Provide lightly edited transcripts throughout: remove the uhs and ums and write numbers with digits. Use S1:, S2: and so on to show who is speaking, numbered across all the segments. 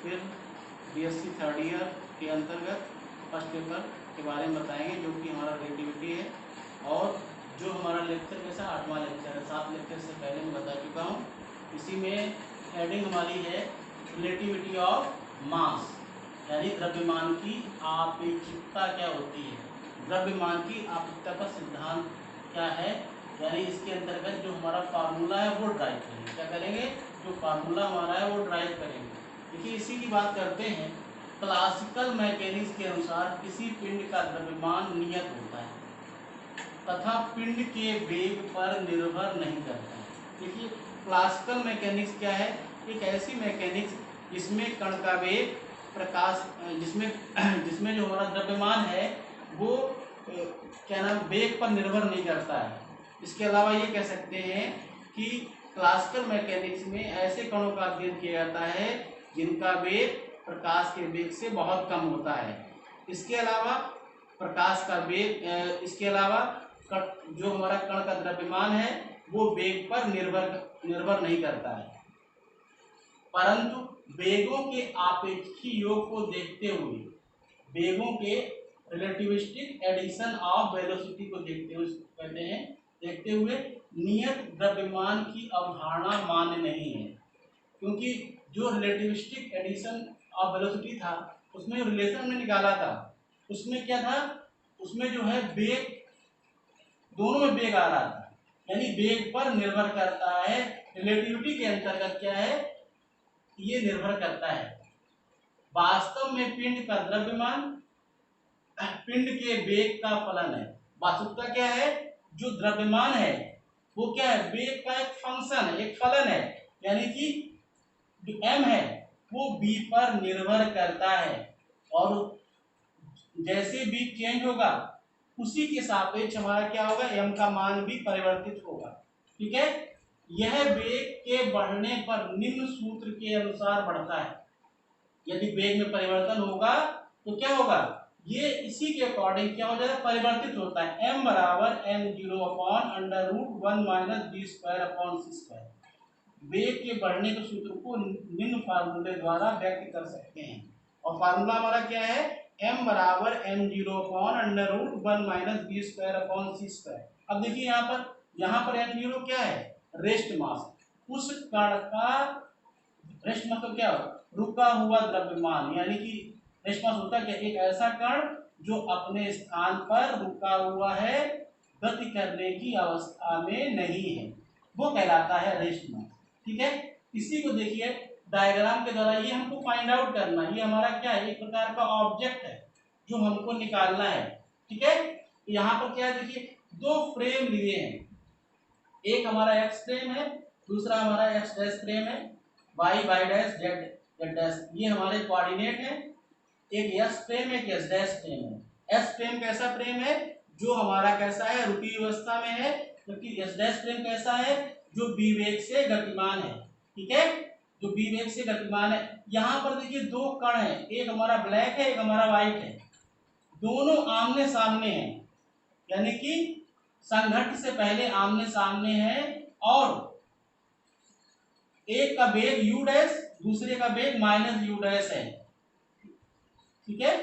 S1: फिर BSc third year के अंतर्गत फर्स्ट पेपर के बारे में बताएंगे जो कि हमारा रिलेटिविटी है। और जो हमारा लेक्चर कैसा 8वां लेक्चर है, 7 लेक्चर से पहले मैं बता चुका हूँ। इसी में हेडिंग हमारी है रिलेटिविटी ऑफ मास, यानी द्रव्यमान की आपेक्षिकता क्या होती है, द्रव्यमान की आपेक्षिकता का सिद्धांत क्या है, यानी इसके अंतर्गत जो हमारा फार्मूला है वो ड्राइव करेंगे। क्या करेंगे? जो फार्मूला हमारा है वो ड्राइव करेंगे। देखिए इसी की बात करते हैं। क्लासिकल मैकेनिक्स के अनुसार किसी पिंड का द्रव्यमान नियत होता है तथा पिंड के वेग पर निर्भर नहीं करता है। देखिए क्लासिकल मैकेनिक्स क्या है? एक ऐसी मैकेनिक्स जिसमें कण का वेग प्रकाश जिसमें जो हमारा द्रव्यमान है वो क्या नाम वेग पर निर्भर नहीं करता है। इसके अलावा ये कह सकते हैं कि क्लासिकल मैकेनिक्स में ऐसे कणों का अध्ययन किया जाता है जिनका वेग प्रकाश के वेग से बहुत कम होता है। इसके अलावा प्रकाश का वेग इसके अलावा जो हमारा कण का द्रव्यमान है वो वेग पर निर्भर नहीं करता है, परंतु वेगों के आपेक्षिक योग को देखते हुए, वेगों के रिलेटिविस्टिक एडिशन ऑफ वेलोसिटी को देखते हुए नियत द्रव्यमान की अवधारणा मान्य नहीं है। क्योंकि जो रिलेटिविस्टिक एडिशन ऑफ वेलोसिटी था उसमें रिलेशन में निकाला था, उसमें क्या था, उसमें जो है वेग दोनों में वेग आ रहा था, यानी वेग पर निर्भर करता है। रिलेटिविटी के अंतर्गत क्या है, ये निर्भर करता है। वास्तव में पिंड का द्रव्यमान पिंड के वेग का फलन है। वास्तविकता क्या है, जो द्रव्यमान है वो क्या है, वेग का एक फंक्शन है, एक फलन है, यानी कि जो m है वो b पर निर्भर करता है और जैसे b चेंज होगा उसी के सापेक्ष हमारा क्या होगा, m का मान भी परिवर्तित होगा। ठीक है, यह वेग के बढ़ने पर निम्न सूत्र के अनुसार बढ़ता है। यदि वेग में परिवर्तन होगा तो क्या होगा, ये इसी के अकॉर्डिंग क्या हो जाएगा, परिवर्तित होता है। m बराबर m0 upon under root 1 minus B square upon C square. वेग के बढ़ने के सूत्र को निम्न फार्मूले द्वारा व्यक्त कर सकते हैं और फार्मूला हमारा क्या है, m बराबर m0 upon under root 1 minus B square upon C square. अब देखिए यहाँ पर m0 क्या है, रेस्ट मास। उस कण का रेस्ट मतलब क्या हो, रुका हुआ द्रव्यमान, यानी कि रेस्ट मास होता क्या, एक ऐसा कण जो अपने स्थान पर रुका हुआ है, गति करने की अवस्था में नहीं है, वो कहलाता है रेस्ट मास। ठीक है, इसी को देखिए डायग्राम के द्वारा ये हमको फाइंड आउट करना, ये हमारा क्या है, एक प्रकार का ऑब्जेक्ट है जो हमको निकालना है। ठीक है, यहाँ पर क्या है, देखिए दो फ्रेम लिए हैं, एक हमारा एक्स फ्रेम है, दूसरा हमारा एक्स डैश फ्रेम है, Y Y dash Z Z dash, ये हमारे कोऑर्डिनेट है। एक एस फ्रेम है, एक एस डैश फ्रेम है। एस फ्रेम कैसा फ्रेम है, जो हमारा कैसा है, रुकी अवस्था में है, क्योंकि एस डैश फ्रेम कैसा है, जो बी वेग से गतिमान है। ठीक है, जो बी वेग से गतिमान है। यहाँ पर देखिए दो कण है, एक हमारा ब्लैक है, एक हमारा व्हाइट है, दोनों आमने सामने हैं, यानी कि संघट्ट से पहले आमने सामने है और एक का वेग u डैश, दूसरे का वेग माइनस u डैश है। ठीक है,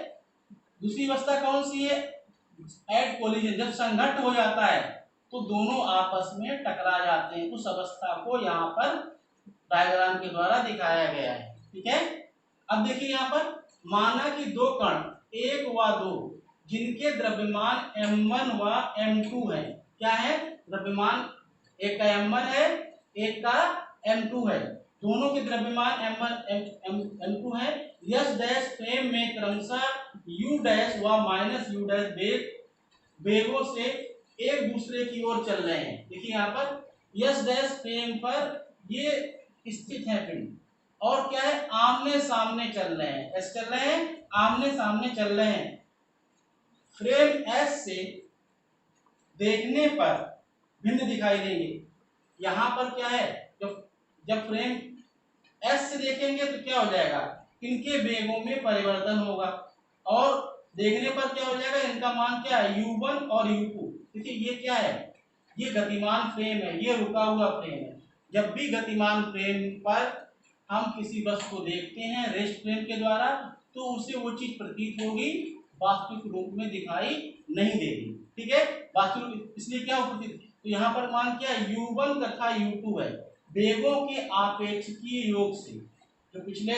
S1: दूसरी अवस्था कौन सी है, एट कोलिजन, जब संघट्ट हो जाता है तो दोनों आपस में टकरा जाते हैं, उस अवस्था को यहाँ पर डायग्राम के द्वारा दिखाया गया है। ठीक है, अब देखिए यहाँ पर माना कि दो कण 1 व 2 जिनके द्रव्यमान m1 व m2 है, क्या है, द्रव्यमान एक का m1 है, एक का m2 है, दोनों के द्रव्यमान m2 है। यस डैश फ्रेम में क्रमशः u डैश व माइनस u डैश वेगों से एक दूसरे की ओर चल रहे हैं। देखिए यहाँ पर यस डैश फ्रेम पर ये स्थित है पिंड और क्या है, आमने सामने चल रहे हैं, ऐसे चल रहे हैं, आमने सामने चल रहे हैं। फ्रेम एस से देखने पर भिन्न दिखाई देंगे। यहाँ पर क्या है, जब फ्रेम एस से देखेंगे तो क्या हो जाएगा, इनके वेगों में परिवर्तन होगा और देखने पर क्या हो जाएगा, इनका मान क्या है, u1 और u2। देखिए ये क्या है, ये गतिमान फ्रेम है, ये रुका हुआ फ्रेम है। जब भी गतिमान फ्रेम पर हम किसी वस्तु को देखते हैं रेस्ट फ्रेम के द्वारा तो उसे वो चीज प्रतीत होगी, वास्तविक रूप में दिखाई नहीं देगी। ठीक है, वास्तविक इसलिए क्या हो प्रतीत, तो यहाँ पर मान क्या u1 तथा u2 है, वेगों के आपेक्षिकीय योग से, जो पिछले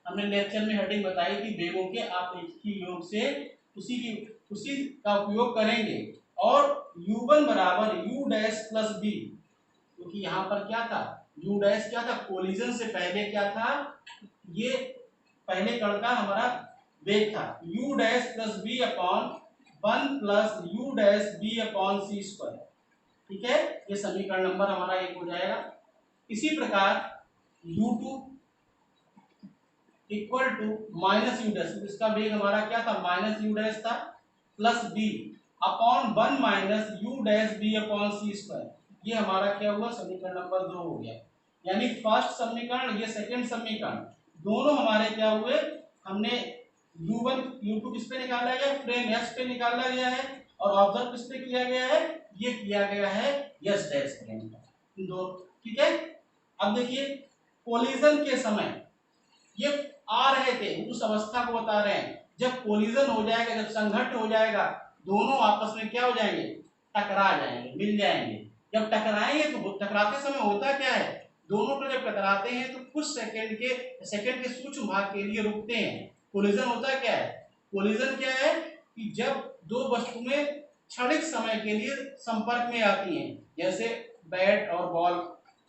S1: हमने लेक्चर में हेडिंग बताई थी वेगों के आपेक्षिकीय योग से, उसी का उपयोग करेंगे। और u1 बराबर u डैश प्लस बी, क्योंकि यहाँ पर क्या था u डैश क्या था, कोलिजन से पहले क्या था, ये पहले कण का हमारा वेग था u dash plus B upon 1 plus u dash B upon C square. ठीक है, ये समीकरण नंबर हमारा 1 हो जाएगा। इसी प्रकार u2 equal to minus U dash, इसका वेग हमारा क्या था माइनस यू डैश था, plus B upon 1 minus U dash B upon C square. ये हमारा क्या हुआ, समीकरण नंबर 2 हो गया। यानी फर्स्ट समीकरण ये सेकंड समीकरण दोनों हमारे क्या हुए, हमने u1 u2 किस पे निकाला गया, फ्रेम s पे निकाला गया है, और ऑब्जर्व किस पे किया गया है, ये किया गया है s डैश फ्रेम का दो। ठीक है, अब देखिए कोलिजन के समय ये आ रहे थे, उस अवस्था को बता रहे हैं जब कोलिजन हो जाएगा, जब संघट्ट हो जाएगा, दोनों आपस में क्या हो जाएंगे, टकरा जाएंगे, मिल जाएंगे। जब टकराएंगे तो टकराते समय होता क्या है, दोनों को जब टकराते हैं तो कुछ सेकंड के सूक्ष्म भाग के लिए रुकते हैं। कोलिजन होता क्या है, कोलिजन क्या है कि जब दो वस्तुएं क्षणिक समय के लिए संपर्क में आती हैं, जैसे बैट और बॉल,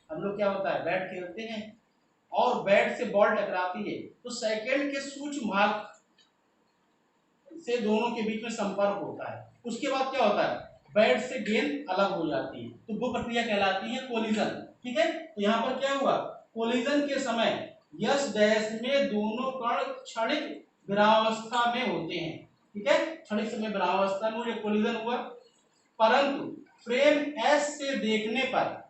S1: हम लोग क्या होता है बैट खेलते हैं और बैट से बॉल टकराती है, तो सेकंड के सूक्ष्म भाग से दोनों के बीच में संपर्क होता है। उसके बाद क्या होता है, बैट से गेंद अलग हो जाती है, तो वो प्रक्रिया कहलाती है कोलिजन। ठीक है, तो यहाँ पर क्या हुआ, कोलिजन के समय यस डैश में दोनों कण क्षणिक विरामावस्था में होते हैं। ठीक है, क्षणिक समय विरामावस्था में ये कोलिजन हुआ, परंतु फ्रेम एस से देखने पर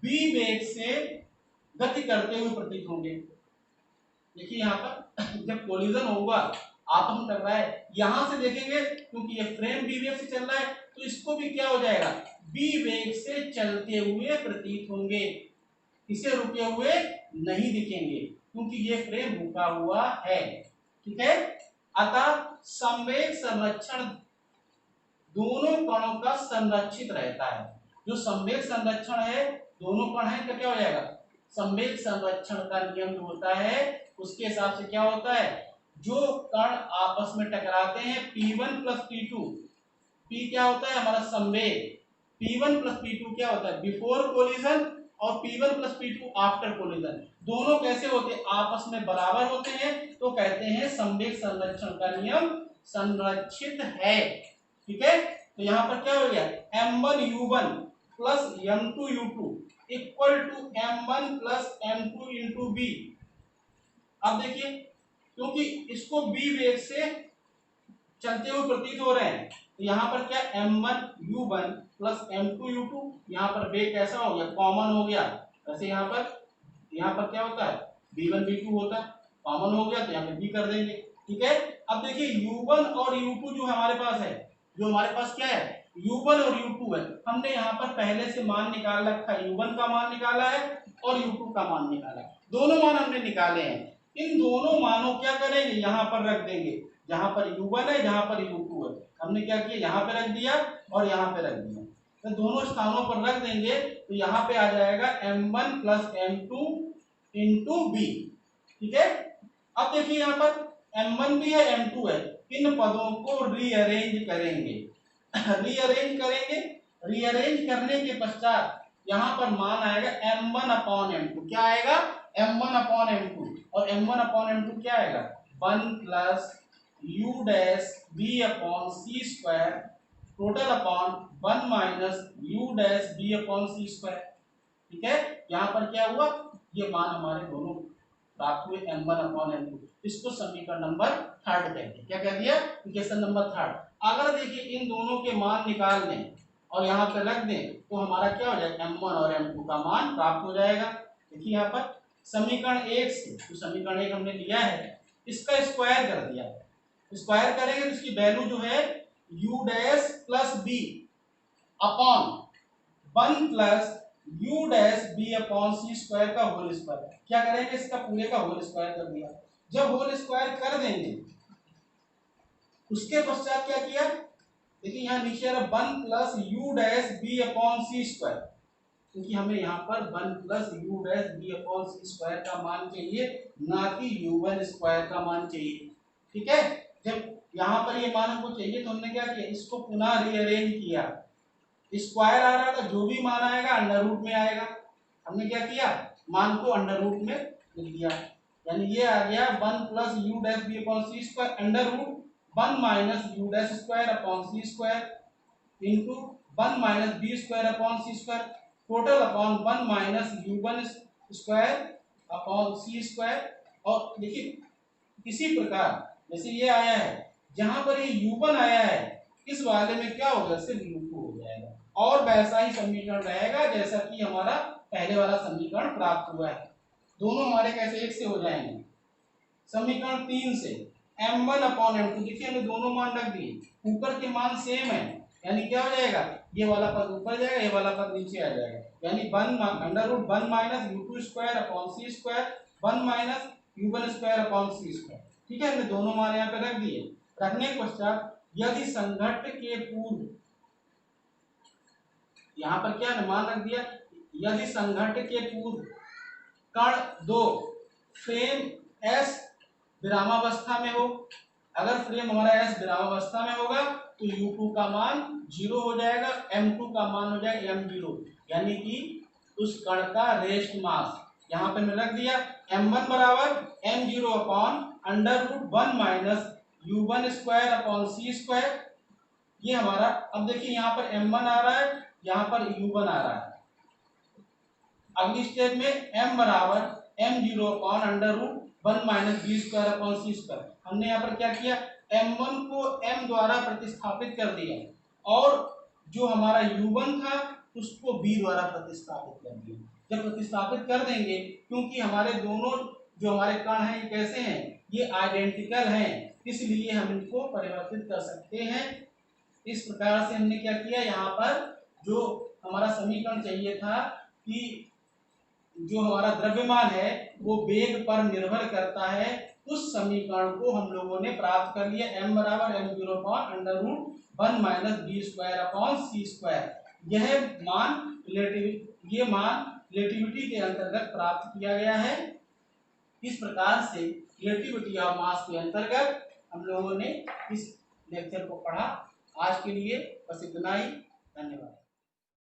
S1: बी वेग से गति करते हुए प्रतीत होंगे। देखिए यहाँ पर जब कोलिजन होगा, आपस में टकराए, यहां से देखेंगे क्योंकि ये फ्रेम बी वेग से चल रहा है तो इसको भी क्या हो जाएगा, बी वेग से चलते हुए प्रतीत होंगे, इसे रुके हुए नहीं दिखेंगे क्योंकि ये फ्रेम रुका हुआ है। ठीक है, अतः संवेग संरक्षण दोनों कणों का संरक्षित रहता है। जो संवेग संरक्षण है, दोनों कण है तो क्या हो जाएगा, संवेग संरक्षण का नियम जो होता है उसके हिसाब से क्या होता है, जो कण आपस में टकराते हैं P1 प्लस P2, P क्या होता है हमारा संवेग, P1 प्लस P2 क्या होता है बिफोर कोलिजन, और P1 plus P2 after collision, दोनों कैसे होते हैं आपस में बराबर होते हैं, तो कहते हैं संवेग संरक्षण का नियम संरक्षित है। ठीक है, तो यहाँ पर क्या हो गया, m1u1 plus m2u2 equal to m1 plus m2 into B. अब देखिए क्योंकि इसको बी वेग से चलते हुए प्रतीत हो रहे हैं, तो यहाँ पर क्या m1u1 प्लस m2u2, यहाँ पर वेग कैसा हो गया, कॉमन हो गया। वैसे यहाँ पर क्या होता है b1 b2 होता है, कॉमन हो गया तो यहाँ पे b कर देंगे। ठीक है, अब देखिए u1 और u2 जो हमारे पास है, जो हमारे पास क्या है u1 और u2 है, हमने यहाँ पर पहले से मान निकाल रखा है, u1 का मान निकाला है और u2 का मान निकाला है, दोनों मान हमने निकाले हैं। इन दोनों मानों क्या करेंगे, यहाँ पर रख देंगे, जहां पर u1 है जहां पर u2 है, हमने क्या किया यहाँ पे रख दिया और यहाँ पे रख दिया, तो दोनों स्थानों पर रख देंगे तो यहाँ पे आ जाएगा m1 plus m2 into B. ठीक है, अब देखिए यहाँ पर m1 भी है m2 है, इन पदों को रीअरेंज करेंगे रीअरेंज करने के पश्चात यहाँ पर मान आएगा m1 अपॉन m2, क्या आएगा m1 अपॉन m2, और m1 अपॉन m2 क्या आएगा 1 plus u dash b upon C square total upon 1 minus u dash b upon C square. ठीक है, यहाँ पर क्या हुआ, ये मान हमारे दोनों प्राप्त हुए m1 अपॉन m2, इसको समीकरण नंबर 3 कहते हैं। क्या कह दिया, इक्वेशन नंबर 3। अगर देखिए इन दोनों के मान निकाल दें और यहाँ पे रख दें तो हमारा क्या हो जाएगा m1 और m2 का मान प्राप्त हो जाएगा। देखिए यहाँ पर समीकरण 1 से, तो समीकरण 1 हमने लिया है, इसका स्क्वायर कर दिया, स्क्वायर करेंगे तो इसकी वैल्यू जो है u dash plus B upon 1 plus
S2: u dash B upon C square का होल स्क्वायर। क्या करेंगे, इसका पूरे का होल स्क्वायर कर दिया। जब होल स्क्वायर कर देंगे उसके पश्चात क्या किया, देखिए यहाँ नीचे आ रहा 1 plus U dash B upon C square, क्योंकि हमें यहाँ पर 1 plus U dash B upon C square का मान चाहिए, ना कि u1 स्क्वायर का मान चाहिए। ठीक है, जब यहाँ पर ये मान हमको चाहिए तो हमने क्या किया, इसको पुनः रीअरेंज किया। स्क्वायर आ रहा था, जो भी मान आएगा अंडर रूट में आएगा। हमने क्या किया, मान को अंडर रूट में लिख दिया, यानी ये आ गया 1 plus U dash B upon C square under root 1 minus U dash square upon C square into 1 minus B square upon C square total upon 1 minus u1 square upon C square. और देखिए इसी प्रकार जैसे ये आया है, जहां पर ये u1 आया है इस वाले में क्या होगा, सिर्फ u2 हो जाएगा, और वैसा ही समीकरण रहेगा जैसा कि हमारा पहले वाला समीकरण प्राप्त हुआ है। दोनों हमारे कैसे एक से हो जाएंगे, समीकरण 3 से m1 अपॉन m2, देखिए हमने दोनों मान रख दिए, ऊपर के मान सेम है, यानी क्या हो जाएगा, ये वाला पद ऊपर जाएगा, ये वाला पद नीचे आ जाएगा, यानी 1 under root 1 minus u2 square upon C square 1 minus u1 square upon C square. ठीक है, हमने दोनों मान यहाँ पे रख दिए। रखने के पश्चात यदि संघट्ट के पूर्व, यहाँ पर क्या मान रख दिया, यदि संघट्ट के पूर्व कण दो फ्रेम एस विरामावस्था में हो, अगर फ्रेम हमारा एस विरामावस्था में होगा तो u2 का मान 0 हो जाएगा, m2 का मान हो जाएगा m0, यानी कि उस कण का रेस्ट मास यहाँ पे मैं रख दिया m1 बराबर m0 upon under root 1 minus u1 square upon C square. ये हमारा, अब देखिए यहाँ पर m1 आ रहा है, यहाँ पर u1 आ रहा है। अगली स्टेप में m बराबर m0 upon under root 1 minus B square upon C square. हमने यहाँ पर क्या किया, m1 को m द्वारा प्रतिस्थापित कर दिया, और जो हमारा u1 था उसको b द्वारा प्रतिस्थापित कर दिया। जब प्रतिस्थापित कर देंगे, क्योंकि हमारे दोनों जो हमारे कण हैं ये कैसे हैं, ये आइडेंटिकल हैं, इसलिए हम इनको परिवर्तित कर सकते हैं। इस प्रकार से हमने क्या किया, यहाँ पर जो हमारा समीकरण चाहिए था कि जो हमारा द्रव्यमान है वो वेग पर निर्भर करता है, उस समीकरण को हम लोगों ने प्राप्त कर लिया, m बराबर m0 upon under root 1 minus B square upon C square. ये मान रिलेटिविटी के अंतर्गत प्राप्त किया गया है। इस प्रकार से रिलेटिविटी ऑफ मास के अंतर्गत हम लोगों ने इस लेक्चर को पढ़ा। आज के लिए बस इतना ही, धन्यवाद।